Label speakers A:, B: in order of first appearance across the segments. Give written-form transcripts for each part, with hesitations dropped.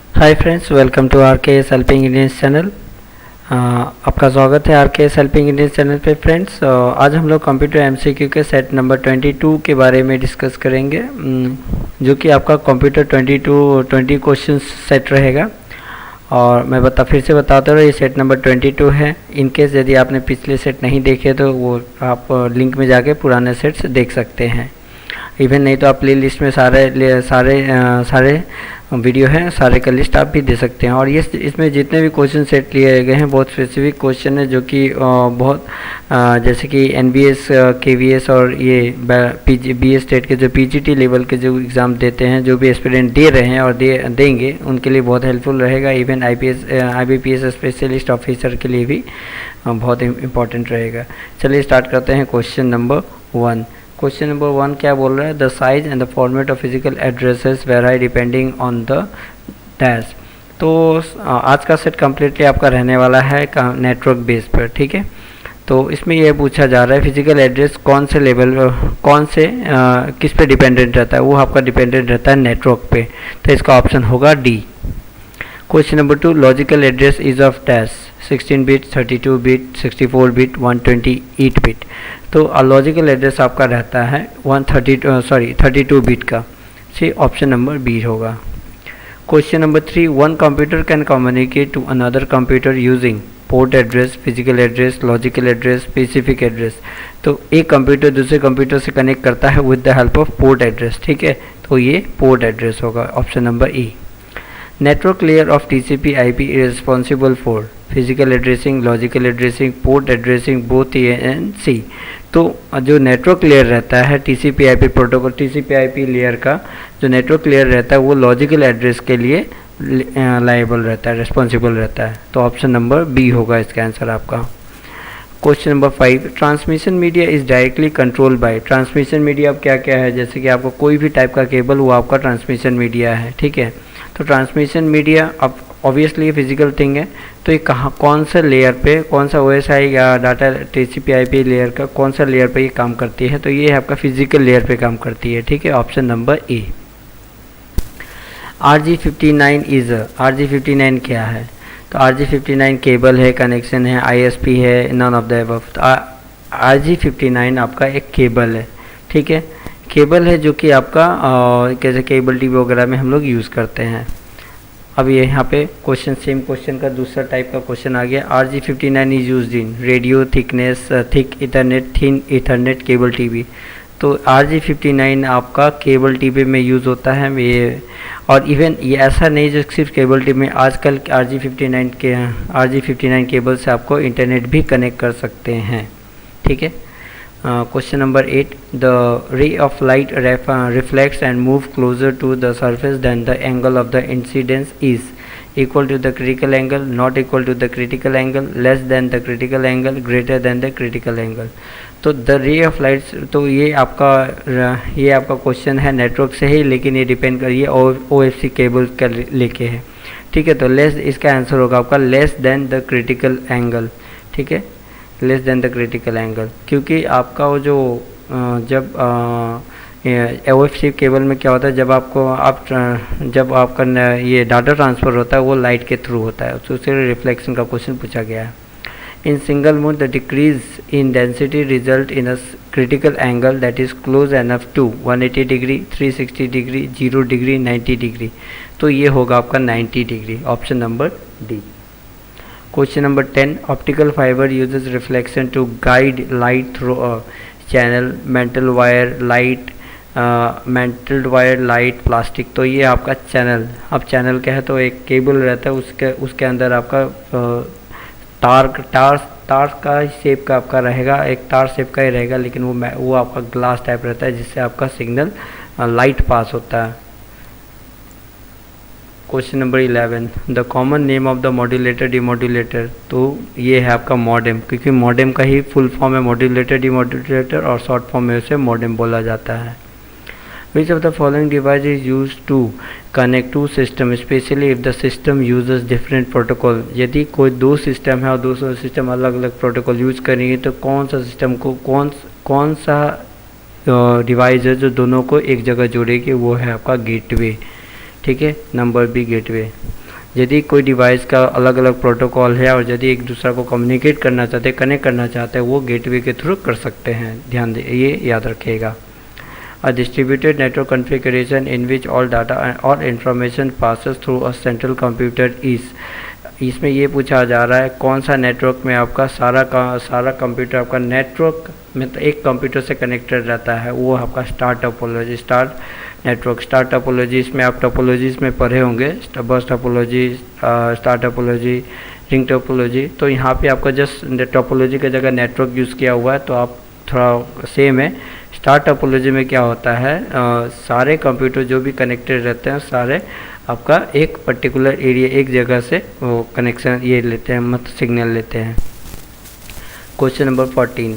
A: Hi friends, welcome to R K S helping Indians channel. आपका स्वागत है R K S helping Indians channel पे। Friends, आज हम लोग कंप्यूटर एमसीक्यू के सेट नंबर 22 के बारे में डिस्कस करेंगे, जो कि आपका कंप्यूटर 20 क्वेश्चन सेट रहेगा। और मैं फिर से बताता हूँ, ये सेट नंबर 22 है। इन केस यदि आपने पिछले सेट नहीं देखे तो वो आप लिंक में जाके पुराने सेट्स देख सकते हैं। इवन नहीं तो आप प्ले लिस्ट में सारे वीडियो हैं, सारे का लिस्ट आप भी दे सकते हैं। और ये इसमें जितने भी क्वेश्चन सेट लिए गए हैं बहुत स्पेसिफिक क्वेश्चन है, जो कि बहुत जैसे कि एनबीएस, केवीएस और ये बीएस स्टेट के जो पीजीटी लेवल के जो एग्ज़ाम देते हैं, जो भी एस्पिरेंट दे रहे हैं और देंगे, उनके लिए बहुत हेल्पफुल रहेगा। इवन आईबीपीएस स्पेशलिस्ट ऑफिसर के लिए भी बहुत इम्पोर्टेंट रहेगा। चलिए स्टार्ट करते हैं क्वेश्चन नंबर 1। क्वेश्चन नंबर 1 क्या बोल रहा है? The size and the format of physical addresses वेराई depending on the dash. तो आज का सेट कम्प्लीटली आपका रहने वाला है नेटवर्क बेस पर, ठीक है। तो इसमें यह पूछा जा रहा है फिजिकल एड्रेस कौन से लेवल, किस पे डिपेंडेंट रहता है? वो आपका डिपेंडेंट रहता है नेटवर्क पे, तो इसका ऑप्शन होगा D. Question number 2, logical address is of dash 16 bit, 32 bit, 64 bit, 128 bit. तो लॉजिकल एड्रेस आपका रहता है 32 बिट का। सी ऑप्शन नंबर बी होगा। Question number 3, one computer can communicate to another computer using port address, physical address, logical address, specific address. तो एक computer दूसरे computer से कनेक्ट करता है with the help of port address, ठीक है। तो ये पोर्ट एड्रेस होगा, option number E. Network layer of TCP IP is responsible for physical addressing, logical addressing, port addressing, both A and C. तो जो नेटवर्क लेयर रहता है TCP IP protocol, TCP IP layer का जो network layer रहता है वो logical address के लिए लायबल रहता है, रिस्पॉन्सिबल रहता है। तो ऑप्शन नंबर बी होगा इसका आंसर आपका। Question number 5, transmission media is directly control by. Transmission media अब क्या क्या है? जैसे कि आपको कोई भी टाइप का केबल, वो आपका ट्रांसमिशन मीडिया है, ठीक है। तो ट्रांसमिशन मीडिया अब ऑब्वियसली फिजिकल थिंग है, तो ये कहाँ, कौन सा लेयर पे, कौन सा ओएसआई या डाटा टीसीपी आईपी लेयर का कौन सा लेयर पे ये काम करती है? तो ये आपका फिजिकल लेयर पे काम करती है, ठीक है। Option number A. RG59 क्या है? तो RG59 केबल है, कनेक्शन है, आईएसपी है, नन ऑफ द अबव। तो RG59 आपका एक केबल है, ठीक है। केबल है जो कि आपका कैसे केबल टीवी वगैरह में हम लोग यूज़ करते हैं। अब ये यहाँ पे क्वेश्चन, सेम क्वेश्चन का दूसरा टाइप का क्वेश्चन आ गया। RG59 is used in radio thickness, thick Ethernet, thin Ethernet cable TV. तो RG59 आपका केबल टीवी में यूज़ होता है ये। और इवन ये ऐसा नहीं जो सिर्फ केबल टीवी में, आजकल RG59 केबल से आपको इंटरनेट भी कनेक्ट कर सकते हैं, ठीक है। Question number 8, the ray of light reflects and moves closer to the surface than the angle of the incidence is equal to the critical angle, not equal to the critical angle, less than the critical angle, greater than the critical angle। तो the ray of light, तो ये आपका question है network से ही, लेकिन ये depend कर, ये OFC केबल का लेके है, ठीक है। तो लेस, इसका आंसर होगा आपका less than the critical angle, ठीक है, less than the critical angle. क्योंकि आपका वो जो जब OFC केबल में क्या होता है, जब आपका ये डाटा ट्रांसफ़र होता है वो लाइट के थ्रू होता है, तो उससे रिफ्लेक्शन का क्वेश्चन पूछा गया है। In single mode the decrease in density result in a critical angle that is close enough to 180 degree, 360 degree, 0 degree, 90 degree. तो ये होगा आपका 90 degree, option number D. Question number 10, optical fiber uses reflection to guide light through a channel, metal wire, light, plastic। तो ये आपका channel, अब channel क्या है? तो एक केबल रहता है, उसके अंदर आपका तार का शेप का आपका रहेगा, एक तार शेप का ही रहेगा, लेकिन वो आपका ग्लास टाइप रहता है, जिससे आपका सिग्नल लाइट पास होता है। Question number 11, the common name of the modulator demodulator. तो ये है आपका मॉडेम, क्योंकि मॉडेम का ही फुल फॉर्म है मॉड्यूलेटर डिमॉड्यूलेटर, और शॉर्ट फॉर्म में उसे मॉडेम बोला जाता है। Which of the following device is use to connect to system specially if the system uses different protocol. यदि कोई दो सिस्टम है और दूसरा सिस्टम अलग अलग प्रोटोकॉल यूज करेंगे, तो कौन सा सिस्टम को कौन सा डिवाइस है जो दोनों को एक जगह जोड़ेगी? वो है आपका गेटवे, ठीक है, नंबर बी गेटवे। यदि कोई डिवाइस का अलग अलग प्रोटोकॉल है और यदि एक दूसरा को कम्युनिकेट करना चाहते हैं, कनेक्ट करना चाहते हैं, वो गेटवे के थ्रू कर सकते हैं। ध्यान दे, ये याद रखिएगा। A distributed network configuration in which all data or information passes through a central computer is, इसमें ये पूछा जा रहा है कौन सा नेटवर्क में आपका सारा कंप्यूटर आपका नेटवर्क में तो एक कंप्यूटर से कनेक्टेड रहता है, वो आपका star topology, star network, star topology. इसमें आप टोपोलॉजीज में पढ़े होंगे, बस topology, star topology, ring topology. तो यहाँ पे आपका जस्ट टोपोलॉजी की जगह नेटवर्क यूज़ किया हुआ है, तो आप थोड़ा सेम है। स्टार टोपोलॉजी में क्या होता है, सारे कंप्यूटर जो भी कनेक्टेड रहते हैं सारे आपका एक पर्टिकुलर एरिया, एक जगह से वो कनेक्शन ये लेते हैं, मतलब सिग्नल लेते हैं। Question number 14,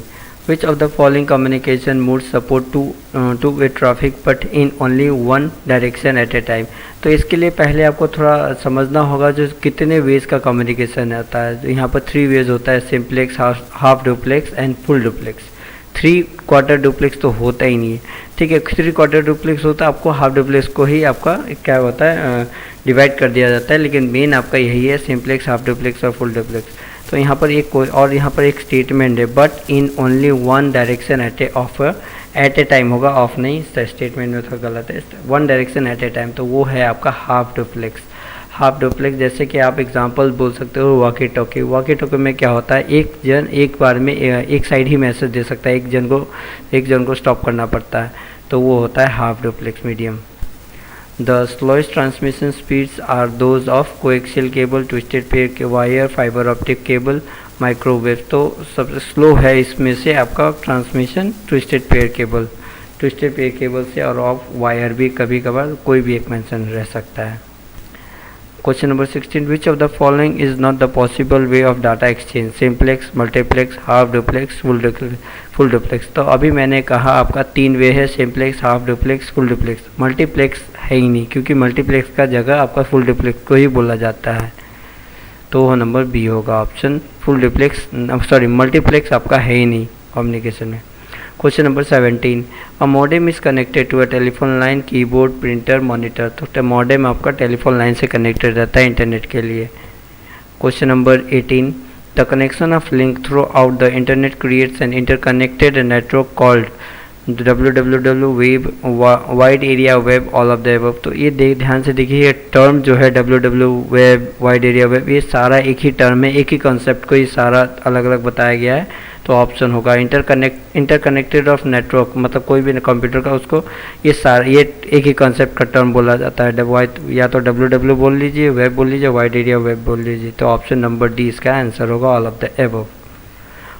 A: which of the following communication mode support two way traffic but in only one direction at A time. तो इसके लिए पहले आपको थोड़ा समझना होगा जो कितने वेज का कम्युनिकेशन आता है। तो यहाँ पर 3 वेज होता है, simplex, half duplex and full duplex. 3 quarter duplex तो होता ही नहीं है, ठीक है। 3 क्वार्टर डुप्लेक्स होता है, आपको हाफ डुप्लेक्स को ही आपका क्या होता है डिवाइड कर दिया जाता है, लेकिन मेन आपका यही है, सिंप्लेक्स, हाफ डुप्लेक्स और फुल डुप्लेक्स। तो यहाँ पर एक और यहाँ पर एक स्टेटमेंट है, but in only one direction at A time होगा, ऑफ नहीं, स्टेटमेंट में थोड़ा गलत है, one direction at A time, तो वो है आपका हाफ डुप्लेक्स। हाफ डुप्लेक्स जैसे कि आप एग्जांपल बोल सकते हो वॉकी टॉकी। वॉकी टॉकी में क्या होता है, एक जन एक बार में एक साइड ही मैसेज दे सकता है, एक जन को स्टॉप करना पड़ता है, तो वो होता है half duplex medium. The slowest transmission speeds are those of coaxial cable, twisted pair wire, fibre optic cable, microwave. तो सबसे स्लो है इसमें से आपका ट्रांसमिशन ट्विस्टेड पेयर केबल से, और ऑफ वायर भी कभी कभार कोई भी एक मेंशन रह सकता है। Question number 16, which of the following is not the possible way of data exchange, simplex, multiplex, half duplex, full duplex. तो अभी मैंने कहा आपका 3 वे है, simplex, half duplex, full duplex. Multiplex है ही नहीं, क्योंकि मल्टीप्लेक्स का जगह आपका फुल डुप्लेक्स को ही बोला जाता है, तो वो नंबर बी होगा ऑप्शन। मल्टीप्लेक्स आपका है ही नहीं कम्युनिकेशन में। Question number 17, a modem is connected to a telephone line, keyboard, printer, monitor. तो मॉडेम आपका टेलीफोन लाइन से कनेक्टेड रहता है इंटरनेट के लिए। Question number 18, the connection of link through out the internet creates an interconnected network called www web, wide area web, all of the above. तो ये ध्यान से देखिए, ये टर्म जो है www web, wide area web, ये सारा एक ही टर्म है, एक ही कॉन्सेप्ट को ये सारा अलग अलग बताया गया है। तो ऑप्शन होगा इंटरकनेक्टेड ऑफ नेटवर्क, मतलब कोई भी कंप्यूटर का उसको ये एक ही कॉन्सेप्ट का टर्म बोला जाता है। या तो www बोल लीजिए, वेब बोल लीजिए, वाइड एरिया वेब बोल लीजिए। तो ऑप्शन नंबर डी इसका आंसर होगा, all of the above.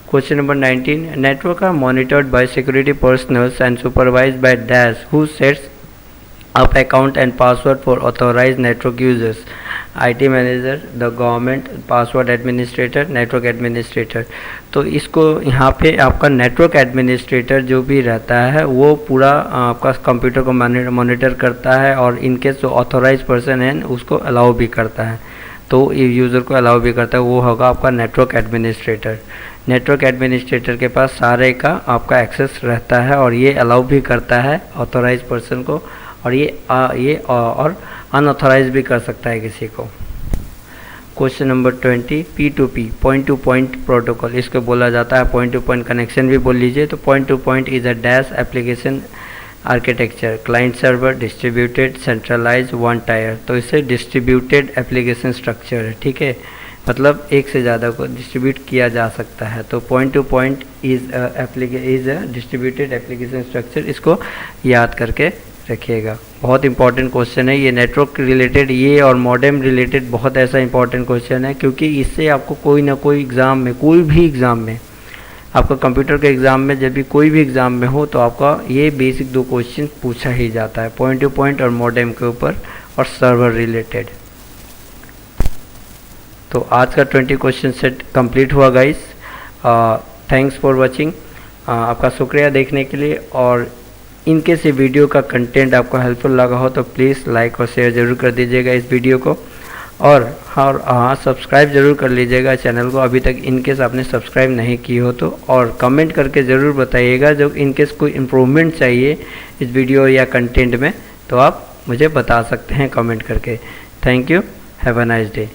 A: Question number 19, network are monitored by security personnel and supervised by DAS who sets up account and password for authorized network users, IT manager, the government, password administrator, network administrator। तो इसको यहाँ पे आपका network administrator जो भी रहता है वो पूरा आपका कंप्यूटर को मॉनिटर करता है, और इनके जो ऑथोराइज पर्सन है उसको अलाउ भी करता है, तो यूज़र को अलाउ भी करता है, वो होगा आपका नेटवर्क एडमिनिस्ट्रेटर। नेटवर्क एडमिनिस्ट्रेटर के पास सारे का आपका एक्सेस रहता है, और ये अलाउ भी करता है ऑथोराइज पर्सन को, और ये और अनऑथोराइज भी कर सकता है किसी को। Question number 20, P2P, point to point protocol, इसको बोला जाता है पॉइंट टू पॉइंट कनेक्शन भी बोल लीजिए। तो point to point is a dash application architecture, client server, distributed, centralize, one tier. तो इसे डिस्ट्रीब्यूटेड एप्लीकेशन स्ट्रक्चर है, ठीक है, मतलब एक से ज़्यादा को डिस्ट्रीब्यूट किया जा सकता है। तो point to point is a distributed application structure, इसको याद करके रखिएगा, बहुत इंपॉर्टेंट क्वेश्चन है ये। नेटवर्क रिलेटेड ये और मॉडेम रिलेटेड बहुत ऐसा इंपॉर्टेंट क्वेश्चन है, क्योंकि इससे आपको कोई ना कोई एग्ज़ाम में, कोई भी एग्ज़ाम में, आपका कंप्यूटर के एग्ज़ाम में, जब भी कोई भी एग्ज़ाम में हो, तो आपका ये बेसिक 2 क्वेश्चन पूछा ही जाता है, पॉइंट टू पॉइंट और मॉडेम के ऊपर, और सर्वर रिलेटेड। तो आज का 20 क्वेश्चन सेट कंप्लीट हुआ गाइस। थैंक्स फॉर वाचिंग, आपका शुक्रिया देखने के लिए। और इनके से वीडियो का कंटेंट आपको हेल्पफुल लगा हो तो प्लीज़ लाइक और शेयर ज़रूर कर दीजिएगा इस वीडियो को, और हाँ सब्सक्राइब ज़रूर कर लीजिएगा चैनल को, अभी तक इनकेस आपने सब्सक्राइब नहीं की हो तो। और कमेंट करके ज़रूर बताइएगा, जो इनकेस कोई इम्प्रूवमेंट चाहिए इस वीडियो या कंटेंट में, तो आप मुझे बता सकते हैं कमेंट करके। Thank you, have a nice day.